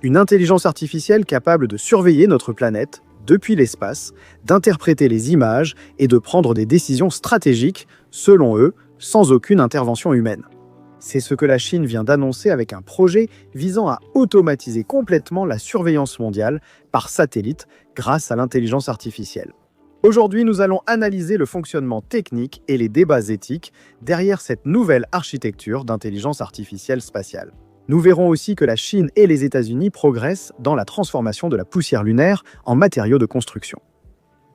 Une intelligence artificielle capable de surveiller notre planète depuis l'espace, d'interpréter les images et de prendre des décisions stratégiques, selon eux, sans aucune intervention humaine. C'est ce que la Chine vient d'annoncer avec un projet visant à automatiser complètement la surveillance mondiale par satellite grâce à l'intelligence artificielle. Aujourd'hui, nous allons analyser le fonctionnement technique et les débats éthiques derrière cette nouvelle architecture d'intelligence artificielle spatiale. Nous verrons aussi que la Chine et les États-Unis progressent dans la transformation de la poussière lunaire en matériaux de construction.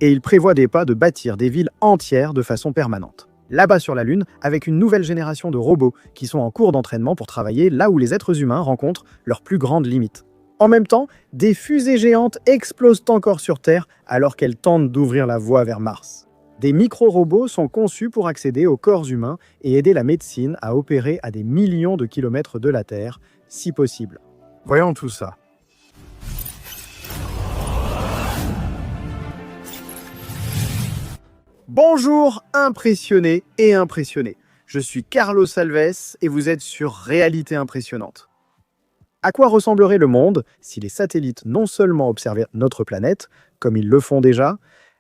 Et ils prévoient des pas de bâtir des villes entières de façon permanente. Là-bas sur la Lune, avec une nouvelle génération de robots qui sont en cours d'entraînement pour travailler là où les êtres humains rencontrent leurs plus grandes limites. En même temps, des fusées géantes explosent encore sur Terre alors qu'elles tentent d'ouvrir la voie vers Mars. Des micro-robots sont conçus pour accéder aux corps humains et aider la médecine à opérer à des millions de kilomètres de la Terre, si possible. Voyons tout ça. Bonjour, impressionnés et impressionnés. Je suis Carlos Alves et vous êtes sur Réalité Impressionnante. À quoi ressemblerait le monde si les satellites non seulement observaient notre planète, comme ils le font déjà,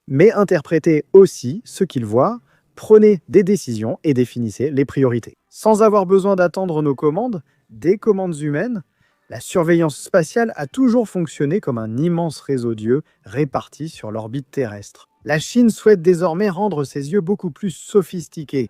mais interprétaient aussi ce qu'ils voient, prenaient des décisions et définissaient les priorités. Sans avoir besoin d'attendre nos commandes, des commandes humaines, la surveillance spatiale a toujours fonctionné comme un immense réseau d'yeux répartis sur l'orbite terrestre. La Chine souhaite désormais rendre ses yeux beaucoup plus sophistiqués,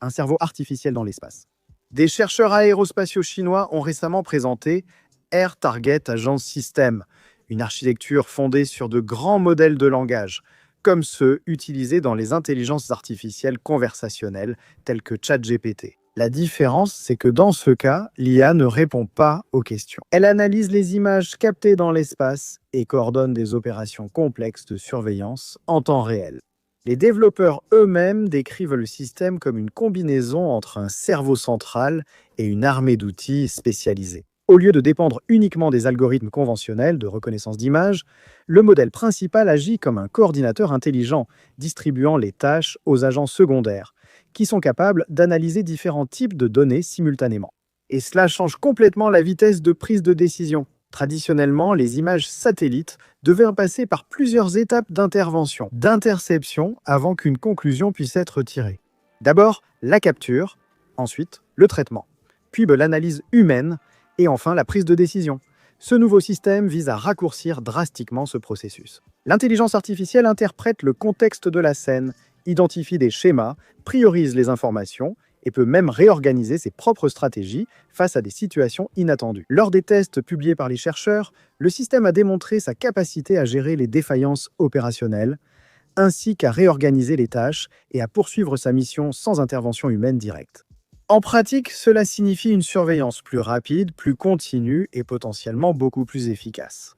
un cerveau artificiel dans l'espace. Des chercheurs aérospatiaux chinois ont récemment présenté Air Target Agence System, une architecture fondée sur de grands modèles de langage, comme ceux utilisés dans les intelligences artificielles conversationnelles telles que ChatGPT. La différence, c'est que dans ce cas, l'IA ne répond pas aux questions. Elle analyse les images captées dans l'espace et coordonne des opérations complexes de surveillance en temps réel. Les développeurs eux-mêmes décrivent le système comme une combinaison entre un cerveau central et une armée d'outils spécialisés. Au lieu de dépendre uniquement des algorithmes conventionnels de reconnaissance d'images, le modèle principal agit comme un coordinateur intelligent, distribuant les tâches aux agents secondaires, qui sont capables d'analyser différents types de données simultanément. Et cela change complètement la vitesse de prise de décision. Traditionnellement, les images satellites devaient passer par plusieurs étapes d'intervention, d'interception, avant qu'une conclusion puisse être tirée. D'abord, la capture, ensuite le traitement, puis l'analyse humaine, et enfin la prise de décision. Ce nouveau système vise à raccourcir drastiquement ce processus. L'intelligence artificielle interprète le contexte de la scène, identifie des schémas, priorise les informations et peut même réorganiser ses propres stratégies face à des situations inattendues. Lors des tests publiés par les chercheurs, le système a démontré sa capacité à gérer les défaillances opérationnelles, ainsi qu'à réorganiser les tâches et à poursuivre sa mission sans intervention humaine directe. En pratique, cela signifie une surveillance plus rapide, plus continue et potentiellement beaucoup plus efficace.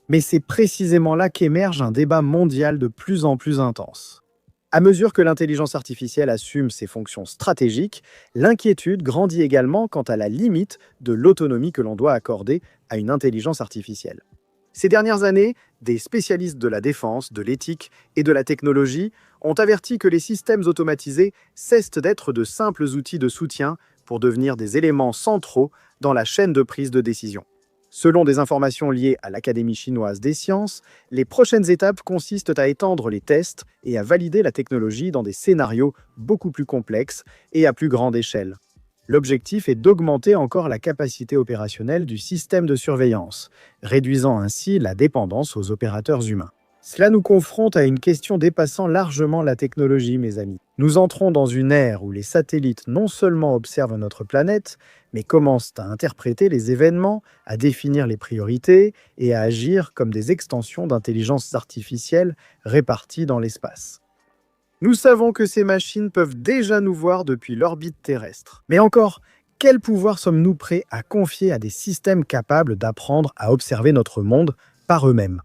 Mais c'est précisément là qu'émerge un débat mondial de plus en plus intense. À mesure que l'intelligence artificielle assume ses fonctions stratégiques, l'inquiétude grandit également quant à la limite de l'autonomie que l'on doit accorder à une intelligence artificielle. Ces dernières années, des spécialistes de la défense, de l'éthique et de la technologie ont averti que les systèmes automatisés cessent d'être de simples outils de soutien pour devenir des éléments centraux dans la chaîne de prise de décision. Selon des informations liées à l'Académie chinoise des sciences, les prochaines étapes consistent à étendre les tests et à valider la technologie dans des scénarios beaucoup plus complexes et à plus grande échelle. L'objectif est d'augmenter encore la capacité opérationnelle du système de surveillance, réduisant ainsi la dépendance aux opérateurs humains. Cela nous confronte à une question dépassant largement la technologie, mes amis. Nous entrons dans une ère où les satellites non seulement observent notre planète, mais commencent à interpréter les événements, à définir les priorités et à agir comme des extensions d'intelligence artificielle réparties dans l'espace. Nous savons que ces machines peuvent déjà nous voir depuis l'orbite terrestre. Mais encore, quel pouvoir sommes-nous prêts à confier à des systèmes capables d'apprendre à observer notre monde par eux-mêmes ?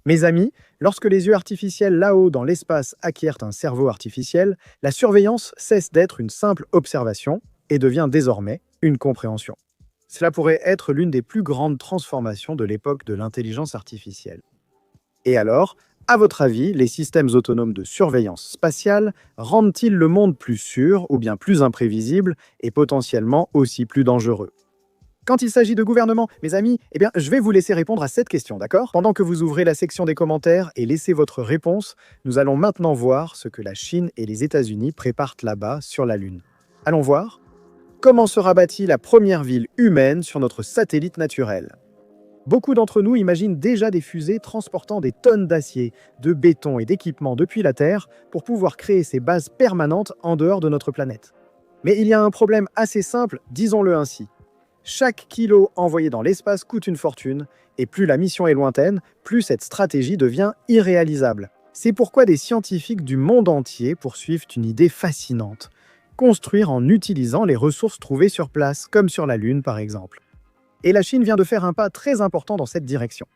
Mes amis, lorsque les yeux artificiels là-haut dans l'espace acquièrent un cerveau artificiel, la surveillance cesse d'être une simple observation et devient désormais une compréhension. Cela pourrait être l'une des plus grandes transformations de l'époque de l'intelligence artificielle. Et alors, à votre avis, les systèmes autonomes de surveillance spatiale rendent-ils le monde plus sûr ou bien plus imprévisible et potentiellement aussi plus dangereux ? Quand il s'agit de gouvernement, mes amis, eh bien, je vais vous laisser répondre à cette question, d'accord? Pendant que vous ouvrez la section des commentaires et laissez votre réponse, nous allons maintenant voir ce que la Chine et les États-Unis préparent là-bas sur la Lune. Allons voir. Comment sera bâtie la première ville humaine sur notre satellite naturel? Beaucoup d'entre nous imaginent déjà des fusées transportant des tonnes d'acier, de béton et d'équipements depuis la Terre pour pouvoir créer ces bases permanentes en dehors de notre planète. Mais il y a un problème assez simple, disons-le ainsi. Chaque kilo envoyé dans l'espace coûte une fortune, et plus la mission est lointaine, plus cette stratégie devient irréalisable. C'est pourquoi des scientifiques du monde entier poursuivent une idée fascinante: construire en utilisant les ressources trouvées sur place, comme sur la Lune par exemple. Et la Chine vient de faire un pas très important dans cette direction.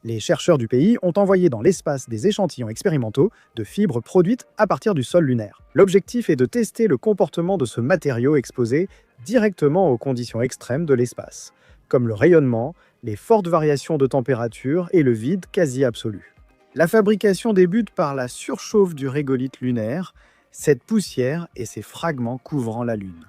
Les chercheurs du pays ont envoyé dans l'espace des échantillons expérimentaux de fibres produites à partir du sol lunaire. L'objectif est de tester le comportement de ce matériau exposé directement aux conditions extrêmes de l'espace, comme le rayonnement, les fortes variations de température et le vide quasi absolu. La fabrication débute par la surchauffe du régolithe lunaire, cette poussière et ces fragments couvrant la Lune.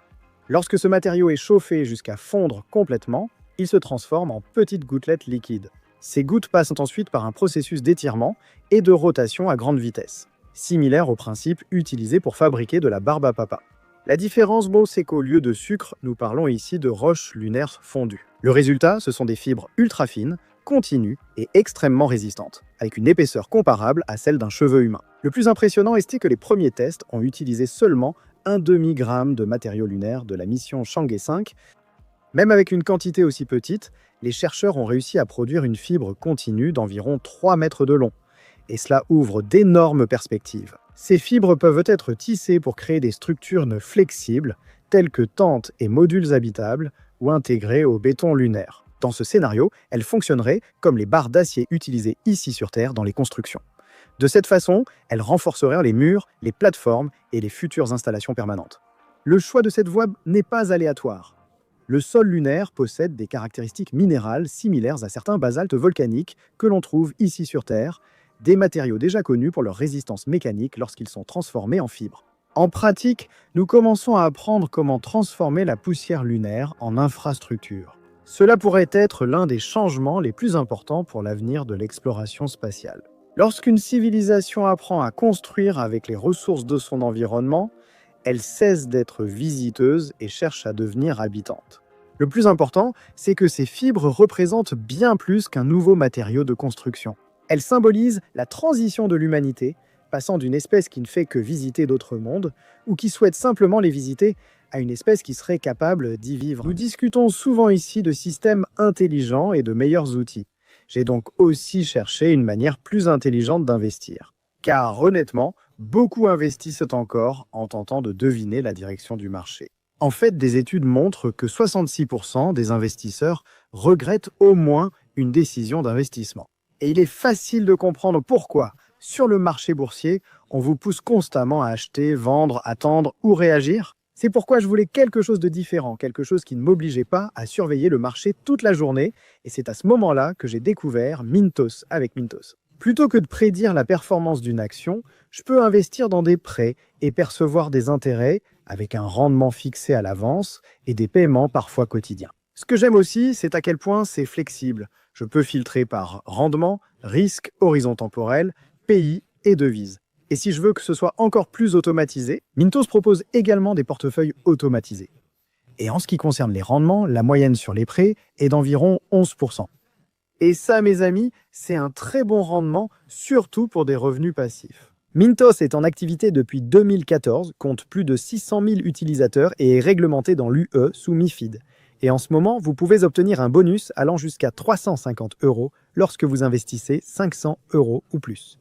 Lorsque ce matériau est chauffé jusqu'à fondre complètement, il se transforme en petites gouttelettes liquides. Ces gouttes passent ensuite par un processus d'étirement et de rotation à grande vitesse, similaire au principe utilisé pour fabriquer de la barbe à papa. La différence, c'est qu'au lieu de sucre, nous parlons ici de roches lunaires fondues. Le résultat, ce sont des fibres ultra fines, continues et extrêmement résistantes, avec une épaisseur comparable à celle d'un cheveu humain. Le plus impressionnant est que les premiers tests ont utilisé seulement un demi-gramme de matériaux lunaires de la mission Chang'e 5. Même avec une quantité aussi petite, les chercheurs ont réussi à produire une fibre continue d'environ 3 mètres de long. Et cela ouvre d'énormes perspectives. Ces fibres peuvent être tissées pour créer des structures flexibles, telles que tentes et modules habitables, ou intégrées au béton lunaire. Dans ce scénario, elles fonctionneraient comme les barres d'acier utilisées ici sur Terre dans les constructions. De cette façon, elles renforceraient les murs, les plateformes et les futures installations permanentes. Le choix de cette voie n'est pas aléatoire. Le sol lunaire possède des caractéristiques minérales similaires à certains basaltes volcaniques que l'on trouve ici sur Terre, des matériaux déjà connus pour leur résistance mécanique lorsqu'ils sont transformés en fibres. En pratique, nous commençons à apprendre comment transformer la poussière lunaire en infrastructure. Cela pourrait être l'un des changements les plus importants pour l'avenir de l'exploration spatiale. Lorsqu'une civilisation apprend à construire avec les ressources de son environnement, elle cesse d'être visiteuse et cherche à devenir habitante. Le plus important, c'est que ces fibres représentent bien plus qu'un nouveau matériau de construction. Elles symbolisent la transition de l'humanité, passant d'une espèce qui ne fait que visiter d'autres mondes, ou qui souhaite simplement les visiter, à une espèce qui serait capable d'y vivre. Nous discutons souvent ici de systèmes intelligents et de meilleurs outils. J'ai donc aussi cherché une manière plus intelligente d'investir. Car honnêtement, beaucoup investissent encore en tentant de deviner la direction du marché. En fait, des études montrent que 66% des investisseurs regrettent au moins une décision d'investissement. Et il est facile de comprendre pourquoi. Sur le marché boursier, on vous pousse constamment à acheter, vendre, attendre ou réagir. C'est pourquoi je voulais quelque chose de différent, quelque chose qui ne m'obligeait pas à surveiller le marché toute la journée. Et c'est à ce moment-là que j'ai découvert Mintos avec Mintos. Plutôt que de prédire la performance d'une action, je peux investir dans des prêts et percevoir des intérêts avec un rendement fixé à l'avance et des paiements parfois quotidiens. Ce que j'aime aussi, c'est à quel point c'est flexible. Je peux filtrer par rendement, risque, horizon temporel, pays et devise. Et si je veux que ce soit encore plus automatisé, Mintos propose également des portefeuilles automatisés. Et en ce qui concerne les rendements, la moyenne sur les prêts est d'environ 11%. Et ça, mes amis, c'est un très bon rendement, surtout pour des revenus passifs. Mintos est en activité depuis 2014, compte plus de 600 000 utilisateurs et est réglementé dans l'UE sous MiFID. Et en ce moment, vous pouvez obtenir un bonus allant jusqu'à 350 € lorsque vous investissez 500 € ou plus.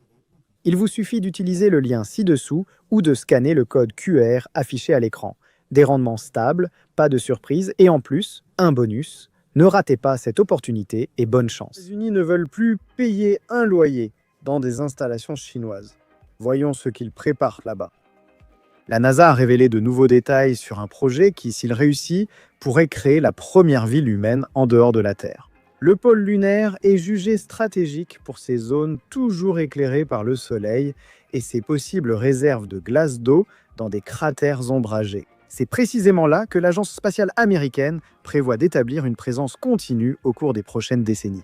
Il vous suffit d'utiliser le lien ci-dessous ou de scanner le code QR affiché à l'écran. Des rendements stables, pas de surprise et en plus, un bonus. Ne ratez pas cette opportunité et bonne chance. Les États-Unis ne veulent plus payer un loyer dans des installations chinoises. Voyons ce qu'ils préparent là-bas. La NASA a révélé de nouveaux détails sur un projet qui, s'il réussit, pourrait créer la première ville humaine en dehors de la Terre. Le pôle lunaire est jugé stratégique pour ces zones toujours éclairées par le soleil et ses possibles réserves de glace d'eau dans des cratères ombragés. C'est précisément là que l'Agence spatiale américaine prévoit d'établir une présence continue au cours des prochaines décennies.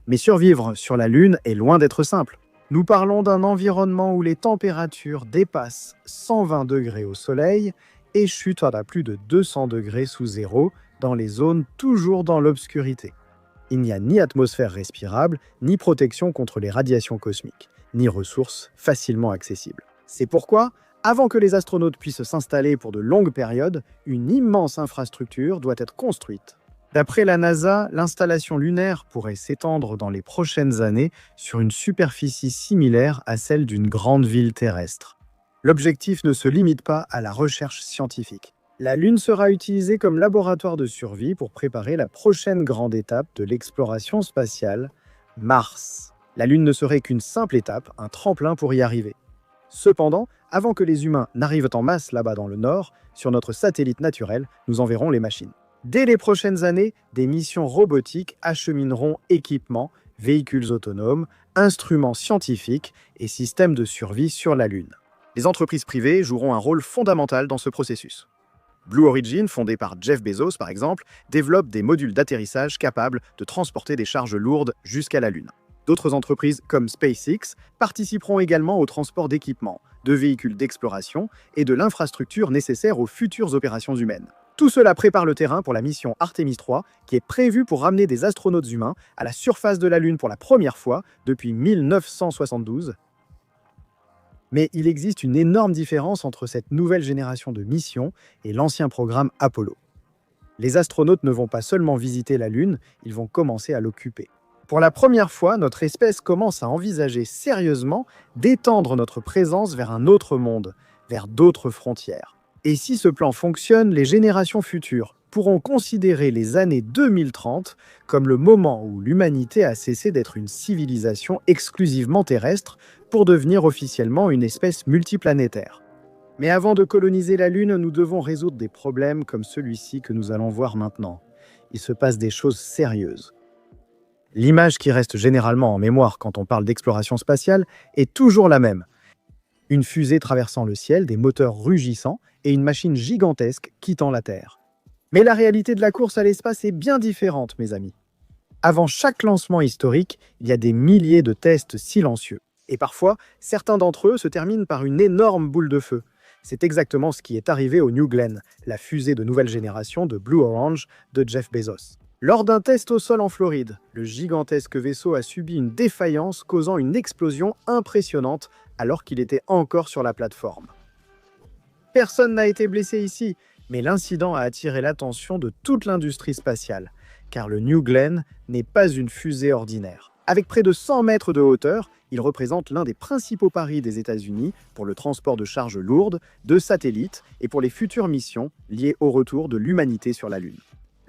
Mais survivre sur la Lune est loin d'être simple. Nous parlons d'un environnement où les températures dépassent 120 degrés au Soleil et chutent à plus de 200 degrés sous zéro dans les zones toujours dans l'obscurité. Il n'y a ni atmosphère respirable, ni protection contre les radiations cosmiques, ni ressources facilement accessibles. C'est pourquoi, avant que les astronautes puissent s'installer pour de longues périodes, une immense infrastructure doit être construite. D'après la NASA, l'installation lunaire pourrait s'étendre dans les prochaines années sur une superficie similaire à celle d'une grande ville terrestre. L'objectif ne se limite pas à la recherche scientifique. La Lune sera utilisée comme laboratoire de survie pour préparer la prochaine grande étape de l'exploration spatiale, Mars. La Lune ne serait qu'une simple étape, un tremplin pour y arriver. Cependant, avant que les humains n'arrivent en masse là-bas dans le Nord, sur notre satellite naturel, nous enverrons les machines. Dès les prochaines années, des missions robotiques achemineront équipements, véhicules autonomes, instruments scientifiques et systèmes de survie sur la Lune. Les entreprises privées joueront un rôle fondamental dans ce processus. Blue Origin, fondé par Jeff Bezos par exemple, développe des modules d'atterrissage capables de transporter des charges lourdes jusqu'à la Lune. D'autres entreprises comme SpaceX participeront également au transport d'équipements, de véhicules d'exploration et de l'infrastructure nécessaire aux futures opérations humaines. Tout cela prépare le terrain pour la mission Artemis 3, qui est prévue pour ramener des astronautes humains à la surface de la Lune pour la première fois depuis 1972. Mais il existe une énorme différence entre cette nouvelle génération de missions et l'ancien programme Apollo. Les astronautes ne vont pas seulement visiter la Lune, ils vont commencer à l'occuper. Pour la première fois, notre espèce commence à envisager sérieusement d'étendre notre présence vers un autre monde, vers d'autres frontières. Et si ce plan fonctionne, les générations futures pourront considérer les années 2030 comme le moment où l'humanité a cessé d'être une civilisation exclusivement terrestre pour devenir officiellement une espèce multiplanétaire. Mais avant de coloniser la Lune, nous devons résoudre des problèmes comme celui-ci que nous allons voir maintenant. Il se passe des choses sérieuses. L'image qui reste généralement en mémoire quand on parle d'exploration spatiale est toujours la même. Une fusée traversant le ciel, des moteurs rugissants et une machine gigantesque quittant la Terre. Mais la réalité de la course à l'espace est bien différente, mes amis. Avant chaque lancement historique, il y a des milliers de tests silencieux. Et parfois, certains d'entre eux se terminent par une énorme boule de feu. C'est exactement ce qui est arrivé au New Glenn, la fusée de nouvelle génération de Blue Origin de Jeff Bezos. Lors d'un test au sol en Floride, le gigantesque vaisseau a subi une défaillance causant une explosion impressionnante alors qu'il était encore sur la plateforme. Personne n'a été blessé ici, mais l'incident a attiré l'attention de toute l'industrie spatiale, car le New Glenn n'est pas une fusée ordinaire. Avec près de 100 mètres de hauteur, il représente l'un des principaux paris des États-Unis pour le transport de charges lourdes, de satellites et pour les futures missions liées au retour de l'humanité sur la Lune.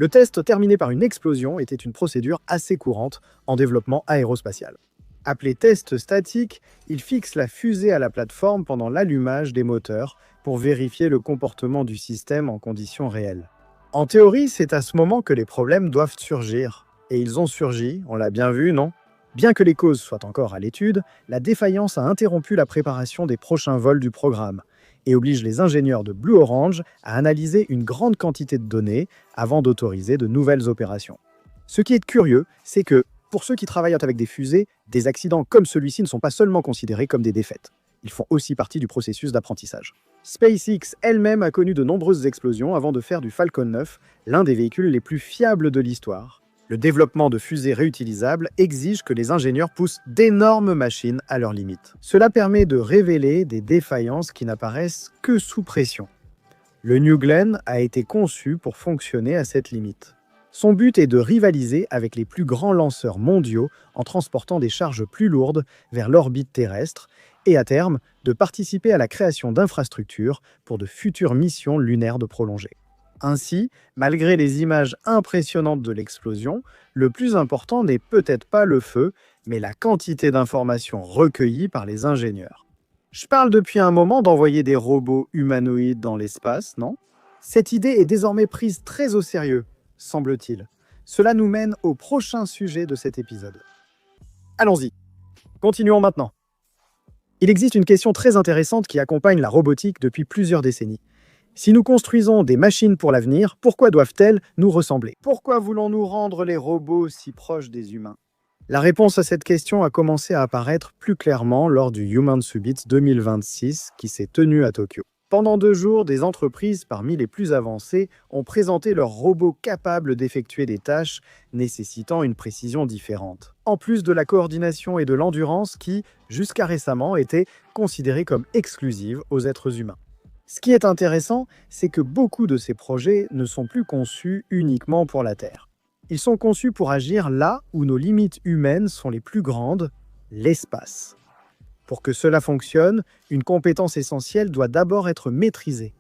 Le test terminé par une explosion était une procédure assez courante en développement aérospatial. Appelé test statique, il fixe la fusée à la plateforme pendant l'allumage des moteurs pour vérifier le comportement du système en conditions réelles. En théorie, c'est à ce moment que les problèmes doivent surgir. Et ils ont surgi, on l'a bien vu, non ? Bien que les causes soient encore à l'étude, la défaillance a interrompu la préparation des prochains vols du programme et oblige les ingénieurs de Blue Origin à analyser une grande quantité de données avant d'autoriser de nouvelles opérations. Ce qui est curieux, c'est que, pour ceux qui travaillent avec des fusées, des accidents comme celui-ci ne sont pas seulement considérés comme des défaites. Ils font aussi partie du processus d'apprentissage. SpaceX elle-même a connu de nombreuses explosions avant de faire du Falcon 9 l'un des véhicules les plus fiables de l'histoire. Le développement de fusées réutilisables exige que les ingénieurs poussent d'énormes machines à leurs limites. Cela permet de révéler des défaillances qui n'apparaissent que sous pression. Le New Glenn a été conçu pour fonctionner à cette limite. Son but est de rivaliser avec les plus grands lanceurs mondiaux en transportant des charges plus lourdes vers l'orbite terrestre et, à terme, de participer à la création d'infrastructures pour de futures missions lunaires de prolongée. Ainsi, malgré les images impressionnantes de l'explosion, le plus important n'est peut-être pas le feu, mais la quantité d'informations recueillies par les ingénieurs. Je parle depuis un moment d'envoyer des robots humanoïdes dans l'espace, non ? Cette idée est désormais prise très au sérieux, semble-t-il. Cela nous mène au prochain sujet de cet épisode. Allons-y, continuons maintenant. Il existe une question très intéressante qui accompagne la robotique depuis plusieurs décennies. Si nous construisons des machines pour l'avenir, pourquoi doivent-elles nous ressembler? Pourquoi voulons-nous rendre les robots si proches des humains? La réponse à cette question a commencé à apparaître plus clairement lors du Human Summit 2026 qui s'est tenu à Tokyo. Pendant 2 jours, des entreprises parmi les plus avancées ont présenté leurs robots capables d'effectuer des tâches nécessitant une précision différente. En plus de la coordination et de l'endurance qui, jusqu'à récemment, étaient considérées comme exclusives aux êtres humains. Ce qui est intéressant, c'est que beaucoup de ces projets ne sont plus conçus uniquement pour la Terre. Ils sont conçus pour agir là où nos limites humaines sont les plus grandes, l'espace. Pour que cela fonctionne, une compétence essentielle doit d'abord être maîtrisée.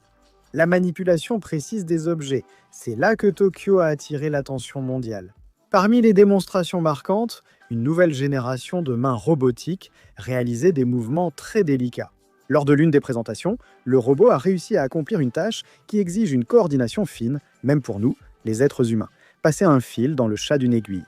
La manipulation précise des objets, c'est là que Tokyo a attiré l'attention mondiale. Parmi les démonstrations marquantes, une nouvelle génération de mains robotiques réalisait des mouvements très délicats. Lors de l'une des présentations, le robot a réussi à accomplir une tâche qui exige une coordination fine, même pour nous, les êtres humains. Passer un fil dans le chat d'une aiguille.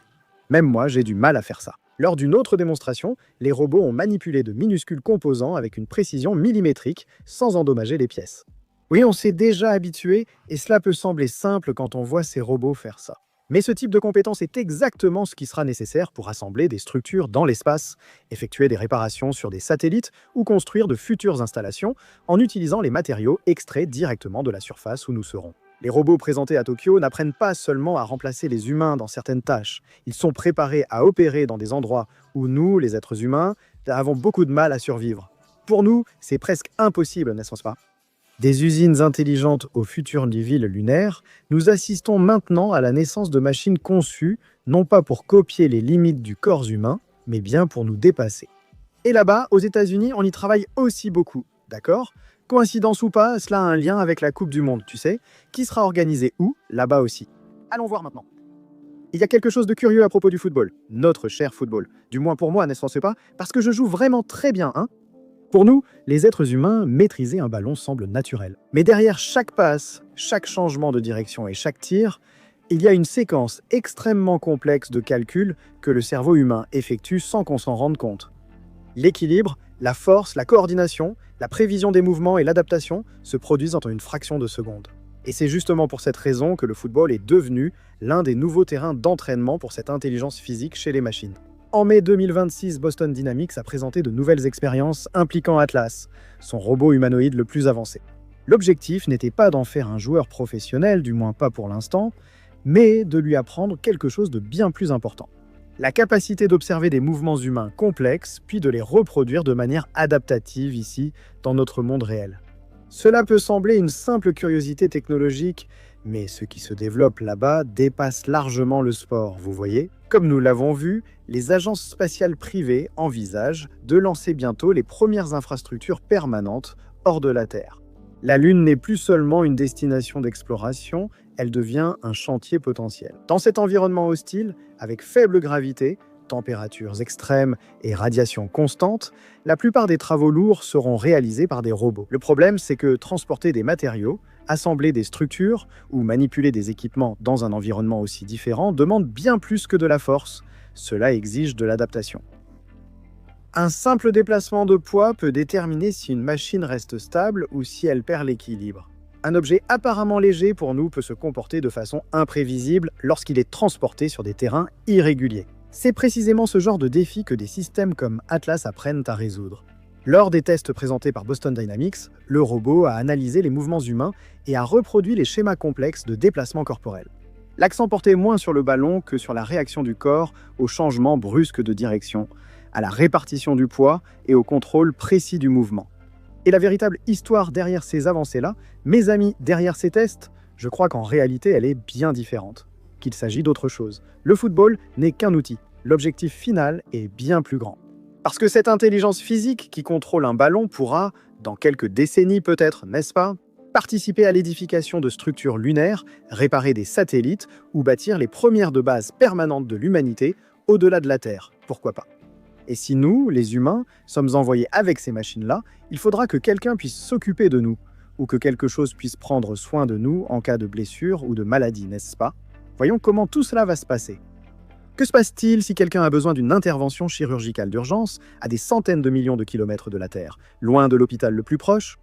Même moi, j'ai du mal à faire ça. Lors d'une autre démonstration, les robots ont manipulé de minuscules composants avec une précision millimétrique sans endommager les pièces. Oui, on s'est déjà habitué et cela peut sembler simple quand on voit ces robots faire ça. Mais ce type de compétence est exactement ce qui sera nécessaire pour assembler des structures dans l'espace, effectuer des réparations sur des satellites ou construire de futures installations en utilisant les matériaux extraits directement de la surface où nous serons. Les robots présentés à Tokyo n'apprennent pas seulement à remplacer les humains dans certaines tâches, ils sont préparés à opérer dans des endroits où nous, les êtres humains, avons beaucoup de mal à survivre. Pour nous, c'est presque impossible, n'est-ce pas? Des usines intelligentes aux futures villes lunaires, nous assistons maintenant à la naissance de machines conçues, non pas pour copier les limites du corps humain, mais bien pour nous dépasser. Et là-bas, aux États-Unis, on y travaille aussi beaucoup, d'accord? Coïncidence ou pas, cela a un lien avec la Coupe du Monde, tu sais, qui sera organisée où? Là-bas aussi. Allons voir maintenant. Il y a quelque chose de curieux à propos du football, notre cher football. Du moins pour moi, n'est-ce pas? Parce que je joue vraiment très bien, hein? Pour nous, les êtres humains, maîtriser un ballon semble naturel. Mais derrière chaque passe, chaque changement de direction et chaque tir, il y a une séquence extrêmement complexe de calculs que le cerveau humain effectue sans qu'on s'en rende compte. L'équilibre, la force, la coordination, la prévision des mouvements et l'adaptation se produisent en une fraction de seconde. Et c'est justement pour cette raison que le football est devenu l'un des nouveaux terrains d'entraînement pour cette intelligence physique chez les machines. En mai 2026, Boston Dynamics a présenté de nouvelles expériences impliquant Atlas, son robot humanoïde le plus avancé. L'objectif n'était pas d'en faire un joueur professionnel, du moins pas pour l'instant, mais de lui apprendre quelque chose de bien plus important. La capacité d'observer des mouvements humains complexes, puis de les reproduire de manière adaptative ici, dans notre monde réel. Cela peut sembler une simple curiosité technologique, mais ce qui se développe là-bas dépasse largement le sport, vous voyez? Comme nous l'avons vu, les agences spatiales privées envisagent de lancer bientôt les premières infrastructures permanentes hors de la Terre. La Lune n'est plus seulement une destination d'exploration, elle devient un chantier potentiel. Dans cet environnement hostile, avec faible gravité, températures extrêmes et radiation constante, la plupart des travaux lourds seront réalisés par des robots. Le problème, c'est que transporter des matériaux, assembler des structures ou manipuler des équipements dans un environnement aussi différent demande bien plus que de la force. Cela exige de l'adaptation. Un simple déplacement de poids peut déterminer si une machine reste stable ou si elle perd l'équilibre. Un objet apparemment léger pour nous peut se comporter de façon imprévisible lorsqu'il est transporté sur des terrains irréguliers. C'est précisément ce genre de défi que des systèmes comme Atlas apprennent à résoudre. Lors des tests présentés par Boston Dynamics, le robot a analysé les mouvements humains et a reproduit les schémas complexes de déplacement corporel. L'accent portait moins sur le ballon que sur la réaction du corps aux changements brusques de direction, à la répartition du poids et au contrôle précis du mouvement. Et la véritable histoire derrière ces avancées-là, mes amis, derrière ces tests, je crois qu'en réalité elle est bien différente, qu'il s'agit d'autre chose. Le football n'est qu'un outil, l'objectif final est bien plus grand. Parce que cette intelligence physique qui contrôle un ballon pourra, dans quelques décennies peut-être, n'est-ce pas, participer à l'édification de structures lunaires, réparer des satellites ou bâtir les premières de base permanentes de l'humanité au-delà de la Terre, pourquoi pas. Et si nous, les humains, sommes envoyés avec ces machines-là, il faudra que quelqu'un puisse s'occuper de nous, ou que quelque chose puisse prendre soin de nous en cas de blessure ou de maladie, n'est-ce pas? Voyons comment tout cela va se passer. Que se passe-t-il si quelqu'un a besoin d'une intervention chirurgicale d'urgence à des centaines de millions de kilomètres de la Terre, loin de l'hôpital le plus proche?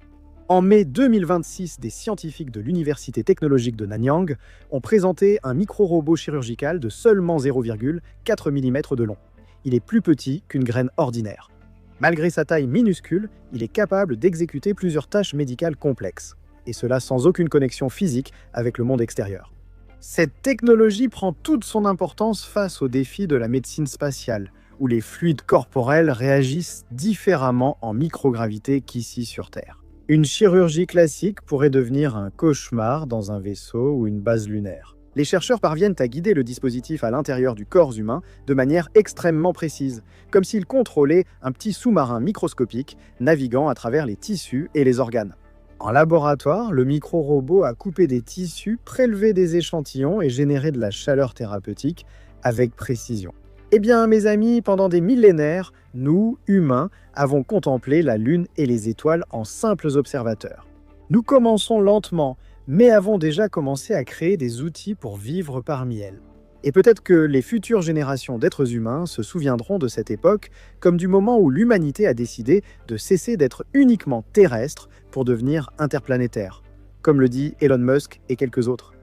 En mai 2026, des scientifiques de l'Université technologique de Nanyang ont présenté un micro-robot chirurgical de seulement 0,4 mm de long. Il est plus petit qu'une graine ordinaire. Malgré sa taille minuscule, il est capable d'exécuter plusieurs tâches médicales complexes, et cela sans aucune connexion physique avec le monde extérieur. Cette technologie prend toute son importance face aux défis de la médecine spatiale, où les fluides corporels réagissent différemment en microgravité qu'ici sur Terre. Une chirurgie classique pourrait devenir un cauchemar dans un vaisseau ou une base lunaire. Les chercheurs parviennent à guider le dispositif à l'intérieur du corps humain de manière extrêmement précise, comme s'ils contrôlaient un petit sous-marin microscopique naviguant à travers les tissus et les organes. En laboratoire, le micro-robot a coupé des tissus, prélevé des échantillons et généré de la chaleur thérapeutique avec précision. Eh bien, mes amis, pendant des millénaires, nous, humains, avons contemplé la Lune et les étoiles en simples observateurs. Nous commençons lentement, mais avons déjà commencé à créer des outils pour vivre parmi elles. Et peut-être que les futures générations d'êtres humains se souviendront de cette époque comme du moment où l'humanité a décidé de cesser d'être uniquement terrestre pour devenir interplanétaire, comme le dit Elon Musk et quelques autres.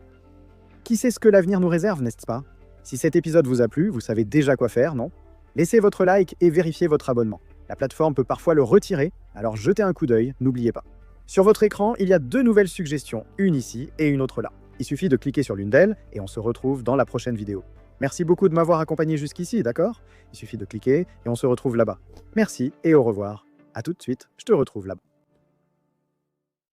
Qui sait ce que l'avenir nous réserve, n'est-ce pas ? Si cet épisode vous a plu, vous savez déjà quoi faire, non ? Laissez votre like et vérifiez votre abonnement. La plateforme peut parfois le retirer, alors jetez un coup d'œil, n'oubliez pas. Sur votre écran, il y a 2 nouvelles suggestions, une ici et une autre là. Il suffit de cliquer sur l'une d'elles et on se retrouve dans la prochaine vidéo. Merci beaucoup de m'avoir accompagné jusqu'ici, d'accord ? Il suffit de cliquer et on se retrouve là-bas. Merci et au revoir. À tout de suite, je te retrouve là-bas.